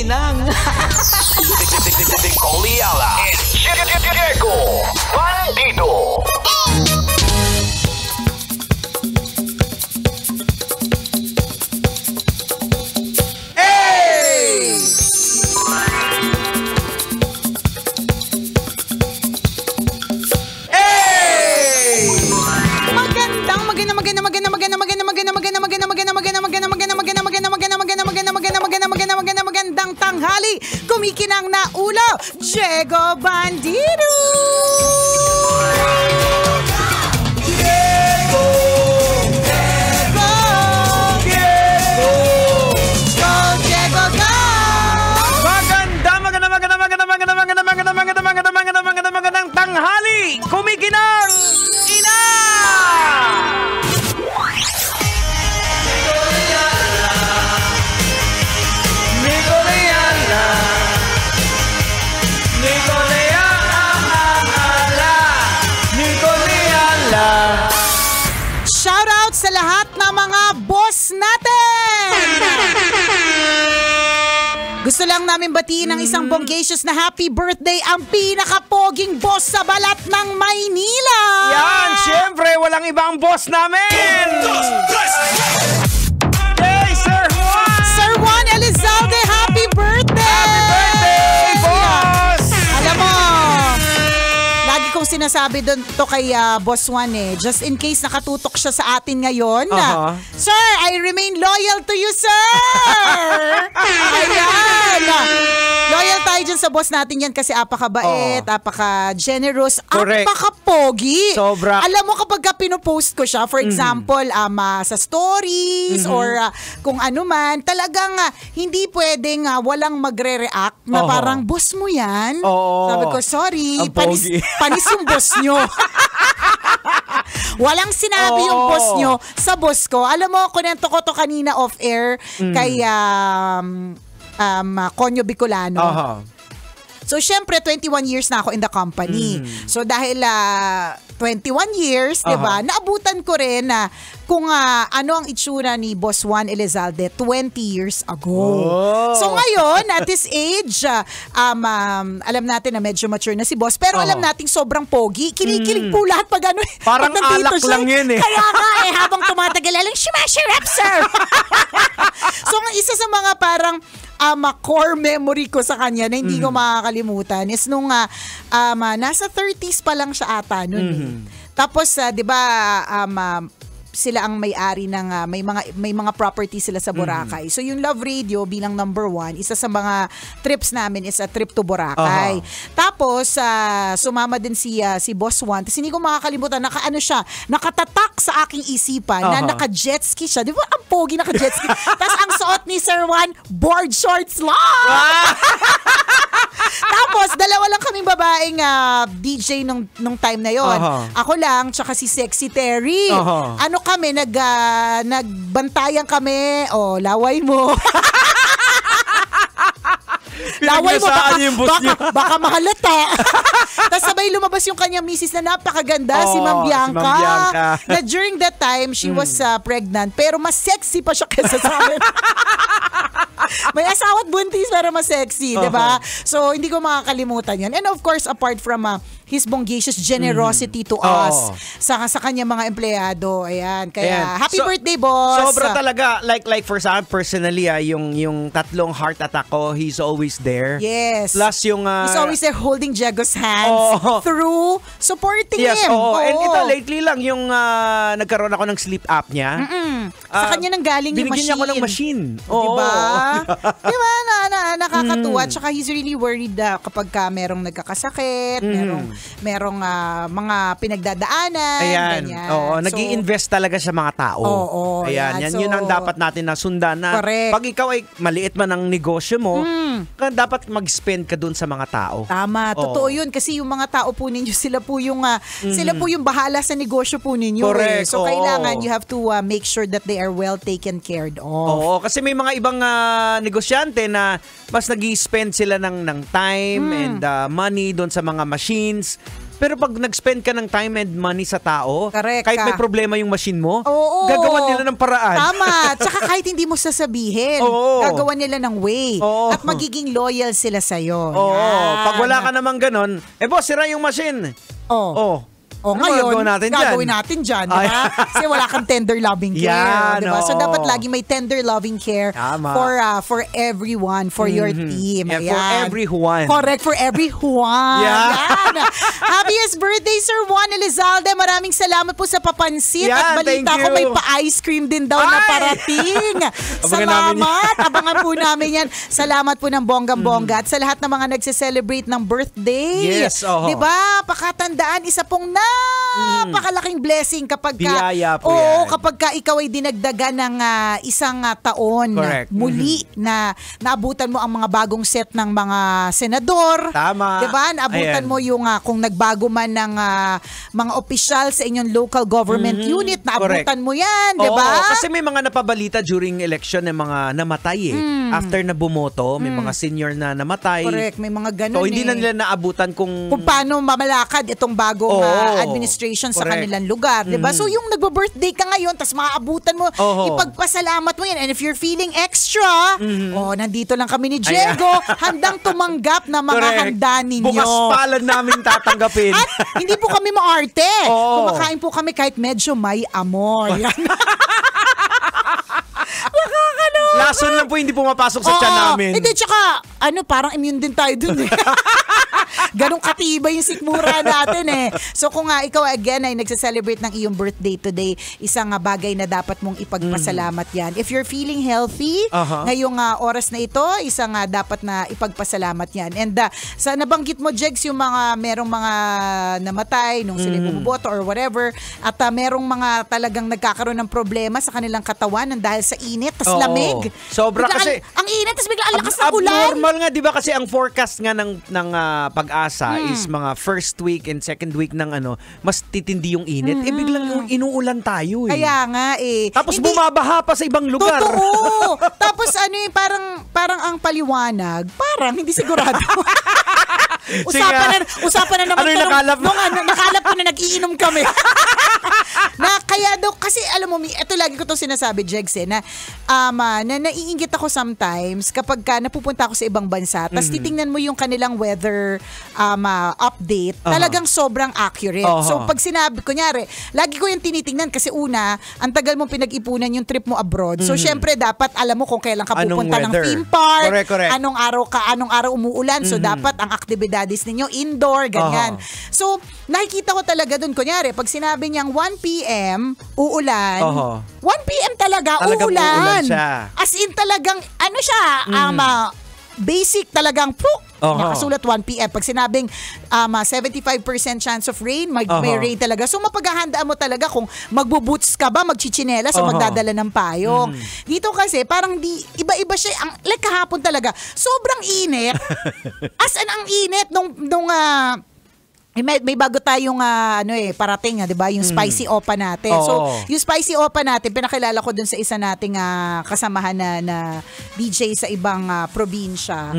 kumikinang. Oliala and Diego Bandido. Magandang tanghali, kumikinang na ulo, Diego Bandido! Diego! Diego! Diego! Go, Diego, go! Magandang tanghali, kumikinang ina! Shoutout sa lahat ng mga boss natin! Gusto lang namin batiin ng isang bonggacious na happy birthday ang pinakapoging boss sa balat ng Maynila! Yan, syempre, walang ibang boss namin! Hey, Sir Juan! Sir Juan Elizalde, happy birthday! Happy birthday, boss! Alam mo, lagi kong sinasabi doon to kay Boss Juan just in case nakatutok siya sa atin ngayon. Sir, I remain loyal to you, sir! Ayan! Loyal tayo dyan sa boss natin yan kasi apaka-bait, apaka-generous, apaka-pogi. Sobra. Alam mo kapag pinopost ko siya, for example, sa stories or kung ano man, talagang hindi pwedeng walang magre-react na parang, boss mo yan? Sabi ko, sorry, panis yung boss nyo. Walang sinabi yung boss nyo sa boss ko. Alam mo, kunento ko to kanina off-air kay Konyo Bicolano. So, syempre, 21 years na ako in the company. So, dahil 21 years, diba, naabutan ko rin na kung ano ang itsura ni Boss Juan Elizalde 20 years ago. So, ngayon, at this age, alam natin na medyo mature na si Boss, pero alam natin sobrang pogi. Kinikilig po lahat pag ano. Parang alak siya, lang yun eh. Kaya nga habang tumatagal, alang shimashirap, sir! So, ang isa sa mga parang core memory ko sa kanya na hindi ko makakalimutan is nung nasa 30s pa lang siya ata noon. Tapos 'di ba sila ang may-ari ng may mga property sila sa Boracay. So yung Love Radio bilang number 1, isa sa mga trips namin is a trip to Boracay. Tapos sumama din si Boss Juan. Tapos hindi ko makakalimutan, nakatatak sa aking isipan na naka-jet ski siya. Di ba ang pogi naka-jet ski? Tapos ang suot ni Sir Juan, board shorts lang! Tapos dalawa lang kaming babaeng DJ nung time na yon. Ako lang, tsaka si Sexy Terry. Ano kami, nagbantayan kami. Laway mo. Laway mo, baka mahalata. Tapos sabay lumabas yung kanyang misis na napakaganda, si Ma'am Bianca. Na during that time, she was pregnant, pero mas sexy pa siya kaysa sa amin. May asawa at buntis pero mas sexy, diba? So, hindi ko makakalimutan yan. And of course, apart from his bonggacious generosity to us sa kanya mga empleyado. Ayan. Kaya, happy birthday, boss! Sobra talaga. Like for sa akin, personally, yung tatlong heart attack ko, he's always there. Yes. Plus yung... he's always there holding Diego's hands through supporting him. And ito, lately lang, yung nagkaroon ako ng sleep apnea. Sa kanya nang galing yung machine. Binigyan niya ako ng machine. Diba? Diba? Nakakatuwa. Tsaka he's really worried kapag merong nagkakasakit, merong mga pinagdadaanan. Ayan. Ganyan. Nag-i-invest talaga sa mga tao. Ayan. Yun ang dapat natin na sundan na. Correct. Pag ikaw ay maliit man ang negosyo mo, dapat mag-spend ka dun sa mga tao. Tama. Totoo yun. Kasi yung mga tao po ninyo, sila po yung bahala sa negosyo po ninyo. Correct. So, kailangan you have to make sure that they are well taken cared of. Kasi may mga ibang negosyante na mas nag-i-spend sila ng time and money doon sa mga machines. Pero pag nag-spend ka ng time and money sa tao, Correct kahit ka. may problema yung machine mo, Oo. gagawan nila ng paraan. Tama. Tsaka kahit hindi mo sasabihin, Oo. gagawan nila ng way. Oo. At magiging loyal sila sa'yo. Oo. Yan. Pag wala ka namang ganon, boss, sira yung machine. Oh. Ano Ngayon, gagawin natin dyan? gagawin natin dyan, di ba? Kasi wala kang tender loving care, Yan, di ba? So, oo. dapat lagi may tender loving care Tama. for everyone, for your team. And for Ayan. everyone. Correct, for everyone. Yeah. Yan. Happiest birthday, Sir Juan Elizalde. Maraming salamat po sa papansit. Yan, At balita thank ko you. may pa-ice cream din daw na Ay! parating. Abangan namin Salamat. Abangan po namin yan. Salamat po ng bonggang-bongga. At sa lahat ng mga nagse-celebrate ng birthday. Yes, oho. Di ba? Pakatandaan, isa pong napakalaking blessing kapag ka, Biyaya po oo, yan. kapag ka ikaw ay dinagdagan ng isang taon Correct. muli na naabutan mo ang mga bagong set ng mga senador. Tama. Diba? Naabutan Ayan. mo yung kung nagbago man ng mga opisyal sa inyong local government unit, naabutan Correct. mo yan, diba? Oo, kasi may mga napabalita during election ng mga namatay After na bumoto, may mga senior na namatay. Correct, may mga ganun So, hindi na nila naabutan kung paano mamalakad itong bagong Oo. administration sa Correct. kanilang lugar, 'di ba? So yung nagbo-birthday ka ngayon, tas maaabutan mo, Oo. ipagpasalamat mo 'yan. And if you're feeling extra, nandito lang kami ni Diego, handang tumanggap na mga Correct. handa ninyo. Bukas palad namin tatanggapin. At hindi po kami maarte. Oo. Kumakain po kami kahit medyo may amoy. Lason lang po hindi pumapasok sa tiyan namin. Hindi, tsaka, parang immune din tayo dun eh. Ganong katibay yung sikmura natin eh. So kung ikaw again ay nagse-celebrate ng iyong birthday today, isang bagay na dapat mong ipagpasalamat yan. If you're feeling healthy, ngayong oras na ito, isang dapat na ipagpasalamat yan. And sa nabanggit mo, Jegs, yung merong mga namatay nung sila bumuboto or whatever, at merong mga talagang nagkakaroon ng problema sa kanilang katawan dahil sa init, tas Oo. lamig. Sobra Bigla kasi ang init, tas bigla ang lakas ng ulan. abnormal nga, di ba? Kasi ang forecast nga ng pag-asa is mga first week and second week ng mas titindi yung init. Biglang yung inuulan tayo eh. Kaya nga eh. Tapos Hindi- bumabaha pa sa ibang lugar. Totoo. Tapos parang ang paliwanag, parang hindi sigurado. usapan na naman Ano yung to nung- nakalap? nung nakalap ko na nag-iinom kami. Na kaya daw, kasi alam mo, ito lagi ko to sinasabi, Jegs, na naiingit ako sometimes kapag napupunta ako sa ibang bansa, tapos titingnan mo yung kanilang weather update, talagang sobrang accurate. So pag sinabi, kunyari, lagi ko yung tinitingnan kasi una, ang tagal mong pinag-ipunan yung trip mo abroad. So syempre dapat alam mo kung kailan ka Anong pupunta ng weather? theme park, Correct. anong araw umuulan. So dapat ang aktibidades ninyo indoor, ganyan. So nakikita ko talaga dun, kunyari, pag sinabi niyang 1 p.m. uulan, 1 p.m. talagang Talagang uulan. uulan siya. As in talagang, basic talagang, nakasulat 1 p.m. Pag sinabing 75% chance of rain, may rain talaga. So mapaghahandaan mo talaga kung magbuboots ka ba, magchichinelas o magdadala ng payong. Dito kasi parang iba-iba siya. Like kahapon talaga, sobrang init. As in ang init nung may bago tayong parating, 'di ba? Yung spicy opa natin. So, yung spicy opa natin, pinakilala ko dun sa isa nating kasamahan na DJ sa ibang probinsya.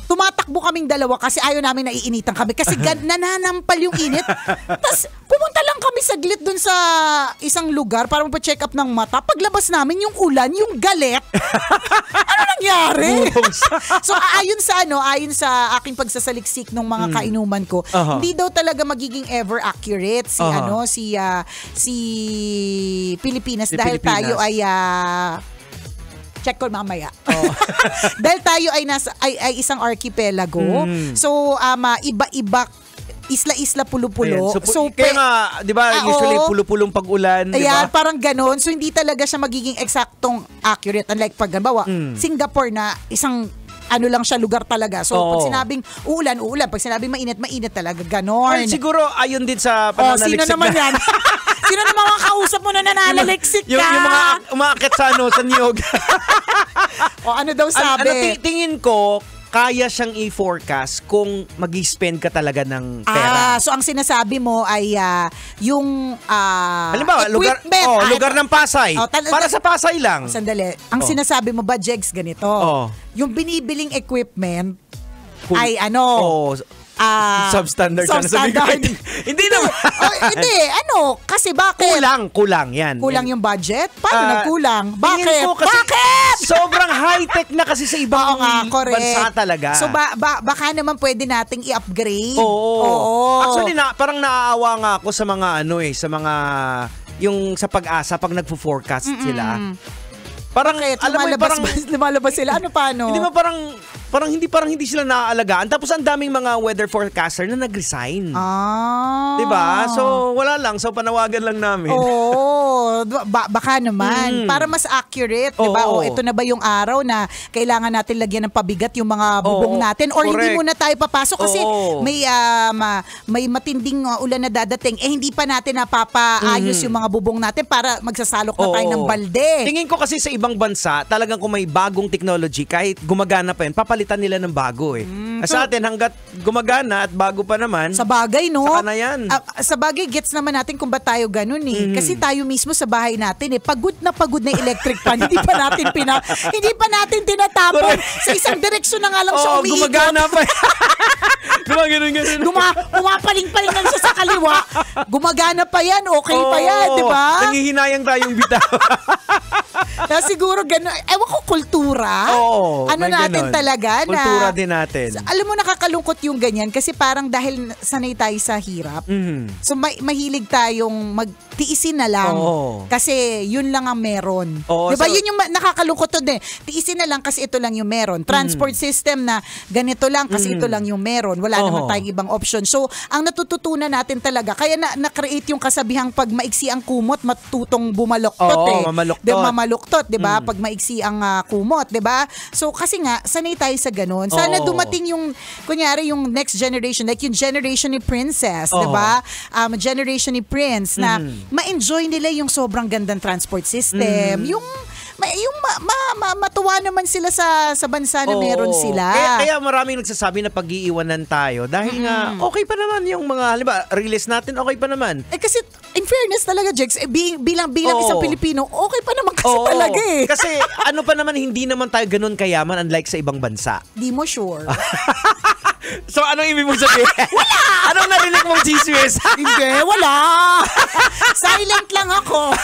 Tumatakbo kaming dalawa kasi ayaw namin naiinitan kami kasi nananampal yung init. Tapos pumunta lang kami saglit dun sa isang lugar para magpa-check up ng mata. Paglabas namin yung ulan, yung galit. Ano nangyari? So ayon sa aking pagsasaliksik ng mga kainuman ko, hindi daw talaga magiging ever accurate si Pilipinas dahil tayo ay check ko mamaya. Dahil tayo ay isang archipelago. So iba-iba isla-isla pulo-pulo. So, kaya nga, di ba, usually pulo-pulong pag-ulan, di Ayan, ba? parang ganon. So, hindi talaga siya magiging eksaktong accurate. Unlike pag, Singapore na isang lang siya lugar talaga. So, pag sinabing uulan. Pag sinabing mainit talaga. Ganon. Ay, siguro, ayon din sa pananaliksik sino naman yan? Sino naman mga kausap mo na nananaliksik ka? Yung mga umaakit sa niyog. Ano daw sabi? Tingin ko, kaya siyang i-forecast kung mag-spend ka talaga ng pera. So ang sinasabi mo ay yung halimbawa, equipment. lugar ng Pasay. Para sa Pasay lang. Sandali. Ang sinasabi mo ba, Jegs, ganito? Yung binibiling equipment ay substandard ka na sabi ko. Hindi naman. Hindi, kasi bakit? Kulang yan. Kulang yung budget? Paano nagkulang? Tingin Bakit? ko kasi Bakit? sobrang high-tech na kasi sa ibang bansa talaga. So baka naman pwede nating i-upgrade. Oo. Actually, parang naaawa nga ako sa mga sa mga yung sa Pag-asa pag nagfo-forecast sila. Parang alam mo lumalabas sila. Ano paano? Hindi ba parang hindi sila naaalagaan. Tapos ang daming mga weather forecaster na nag-resign. 'Di ba? So wala lang, so panawagan lang namin. Oo, baka naman para mas accurate, 'di ba? Ito na ba yung araw na kailangan natin lagyan ng pabigat yung mga bubong natin or hindi muna tayo papasok kasi may matinding ulan na dadating hindi pa natin napapaayos yung mga bubong natin para magsasalok na tayo ng balde. Tingin ko kasi sa ibang bansa, talagang kung may bagong technology, kahit gumagana pa yun, papalitan nila ng bago Sa atin, hanggat gumagana at bago pa naman, sa bagay, no? Saka na yan. Sa bagay, gets naman natin kung ba tayo ganun Kasi tayo mismo sa bahay natin pagod na electric fan. Hindi pa natin tinatapon. Sa isang direksyon na nga lang siya umiikot. Gumagana pa. Gumagana. Pumapaling-paling lang siya sa kaliwa. Gumagana pa yan. Okay pa yan, di ba? Nangihinayang tayong bitaw. Siguro gano'n. Ewan ko, kultura. Natin talaga na. Kultura din natin. Alam mo, nakakalungkot yung ganyan kasi parang dahil sanay tayo sa hirap. So, mahilig tayong magtiisin na lang. Kasi yun lang ang meron. Diba? Yun yung nakakalungkot doon Tiisin na lang kasi ito lang yung meron. Transport system na ganito lang kasi ito lang yung meron. Wala naman tayong ibang option. So, ang natututunan natin talaga, kaya na-create yung kasabihang pag maiksi ang kumot, matutong bumaloktot mamaluktot, 'di ba? Pag maiksi ang kumot, 'di ba? So kasi nga sanay tayo sa ganun. Sana dumating yung kunyari yung next generation, like yung generation ni Princess, 'di ba? Generation ni Prince na ma-enjoy nila yung sobrang gandang transport system, yung matuwa naman sila sa bansa na meron sila. Kaya maraming nagsasabi na pag-iiwanan tayo dahil nga okay pa naman yung mga, halimbawa, release natin, okay pa naman. Kasi in fairness talaga, Jex, bilang isang Pilipino, okay pa naman kasi talaga Kasi ano pa naman, hindi naman tayo ganun kayaman unlike sa ibang bansa. Di mo sure. So, anong ibig mong sabihin? Wala! Anong narinig mong chismis? Hindi, wala! Silent lang ako.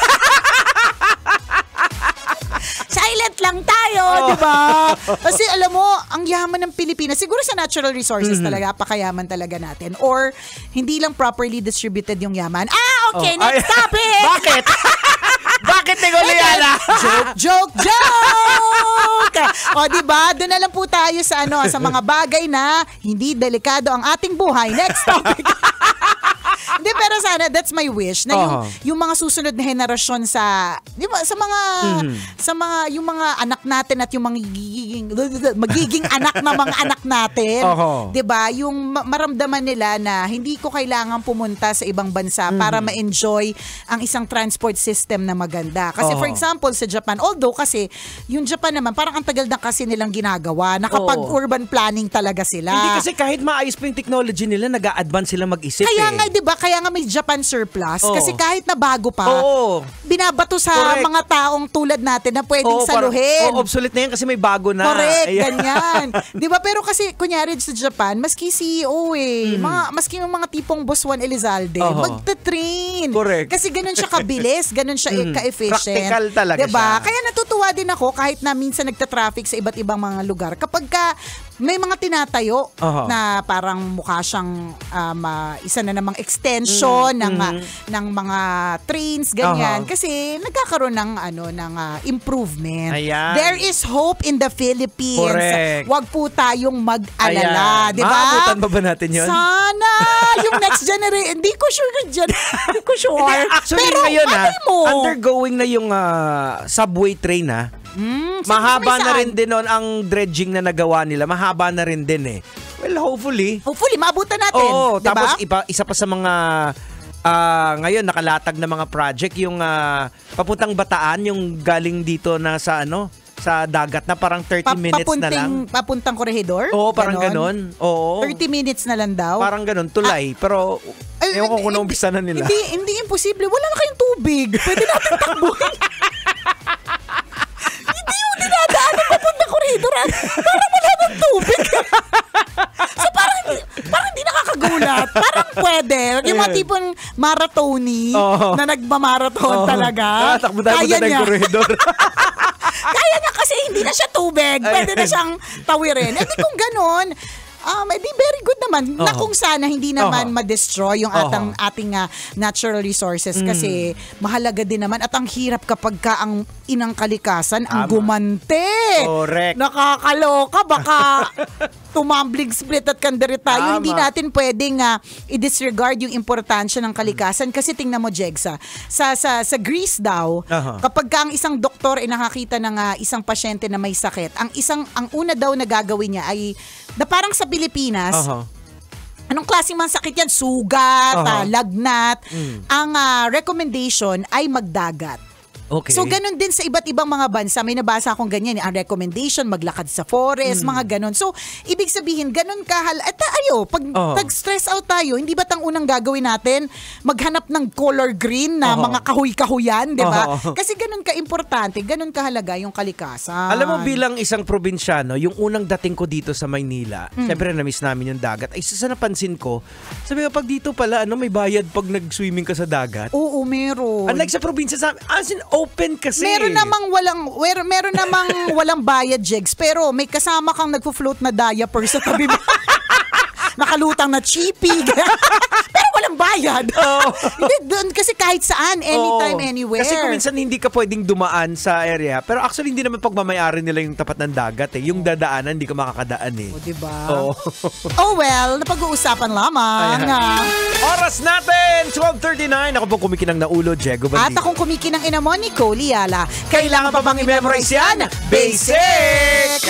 Silent lang tayo, di ba? Kasi alam mo, ang yaman ng Pilipinas, siguro sa natural resources talaga, pakayaman talaga natin. Or, hindi lang properly distributed yung yaman. Okay, next topic! Bakit? Bakit, Nicoliana? Joke! O, di ba? Doon na lang po tayo sa sa mga bagay na hindi delikado ang ating buhay. Next topic. Hindi, pero sana that's my wish na yung mga susunod na henerasyon sa, di ba, sa mga yung mga anak natin at yung magiging anak na mga anak natin, di ba, yung maramdaman nila na hindi ko kailangan pumunta sa ibang bansa para ma-enjoy ang isang transport system na maganda. Kasi for example sa Japan, although kasi yung Japan naman parang ang tagal na kasi nilang ginagawa, nakapag-urban planning talaga sila. Hindi kasi kahit maayos pa yung technology nila, nag-a-advance sila mag-isip Kaya nga, di ba, kaya nga may Japan surplus. Kasi kahit na bago pa, binabato sa mga taong tulad natin na pwedeng saluhin. Obsolete na yan kasi may bago na. Correct, ganyan. Di ba? Pero kasi, kunyari sa Japan, maski CEO maski yung mga tipong Boss Juan Elizalde, magta-train. Correct. Kasi ganun siya kabilis, ganun siya ka-efficient. Practical talaga diba? siya. Kaya natutuwa din ako kahit na minsan nagta-traffic sa iba't ibang mga lugar. Kapag may mga tinatayo na parang mukha siyang isa na namang extension ng mga trains, ganyan. Kasi nagkakaroon ng improvement. Ayan. There is hope in the Philippines. Correct. Wag po tayong mag-alala, di ba? Maabutan ba natin yun? Sana! Yung next generation, hindi ko sure dyan. Hindi ko sure. Actually, pero ngayon undergoing na yung subway train mahaba na rin din ang dredging na nagawa nila. Mahaba na rin din Well, hopefully. Hopefully, maabutan natin. Oo, diba? Tapos isa pa sa mga ngayon nakalatag na mga project yung papuntang Bataan, yung galing dito na sa sa dagat na parang 30 minutes na lang. Papuntang Corregidor? Oo, parang ganon. Oo. 30 minutes na lang daw? Parang ganon, tulay. Pero, ewan ko kung naumpisa na nila. Hindi imposible. Wala na kayong tubig. Pwede natin takbuhin. Hindi yung dinadaanan papuntang Corregidor. Parang wala ng tubig. So parang hindi magulat. Parang pwede. Yung mga tipong maratoni na nagmamarathon talaga. Takbo-takbo na ng koridor. Kaya niya kasi hindi na siya tubig. Pwede na siyang tawirin. E di kung ganun, di very good naman na kung sana hindi naman ma-destroy yung ating natural resources kasi mahalaga din naman at ang hirap kapag ka ang inang kalikasan ang gumante. Correct. Nakakaloka, baka tumambling split at kandari tayo. Hindi natin pwedeng i-disregard yung importansya ng kalikasan kasi tingnan mo, Jegsa, sa Greece daw, kapag ka ang isang doktor ay nakakita ng isang pasyente na may sakit, ang una daw na gagawin niya ay na parang sa Pilipinas, anong klaseng mga sakit yan? Sugat, lagnat. Ang recommendation ay magdagat. Okay. So, ganun din sa iba't ibang mga bansa. May nabasa akong ganyan. Ang recommendation, maglakad sa forest, mga ganun. So, ibig sabihin, ganun at pag nag-stress out tayo, hindi ba't ang unang gagawin natin? Maghanap ng color green na mga kahoy-kahoyan, di ba? Kasi ganun ka-importante, ganun kahalaga yung kalikasan. Alam mo, bilang isang probinsyano, yung unang dating ko dito sa Maynila, syempre na-miss namin yung dagat. Ay, sa napansin ko, sabi ko, pag dito pala, may bayad pag nag-swimming ka sa dagat? Oo, meron. Unlike sa probinsya, as in, open kasi. Meron namang walang bayad, Jegs, pero may kasama kang nagfo-float na diaper sa tabi mo. Nakalutang na chippy. Pero walang bayad. Hindi, doon kasi kahit saan, anytime, anywhere. Kasi kung minsan hindi ka pwedeng dumaan sa area, pero actually hindi naman pagmamayari nila yung tapat ng dagat eh. Yung dadaanan, hindi ka makakadaan eh. O, diba? Oh well, napag-uusapan lamang. Oras natin! 12:39. Ako pong kumikinang na ulo, Diego Bandito. At akong kumikinang ina mo, Nicole Liala. Kailangan pa bang i-memorize yan? Basic!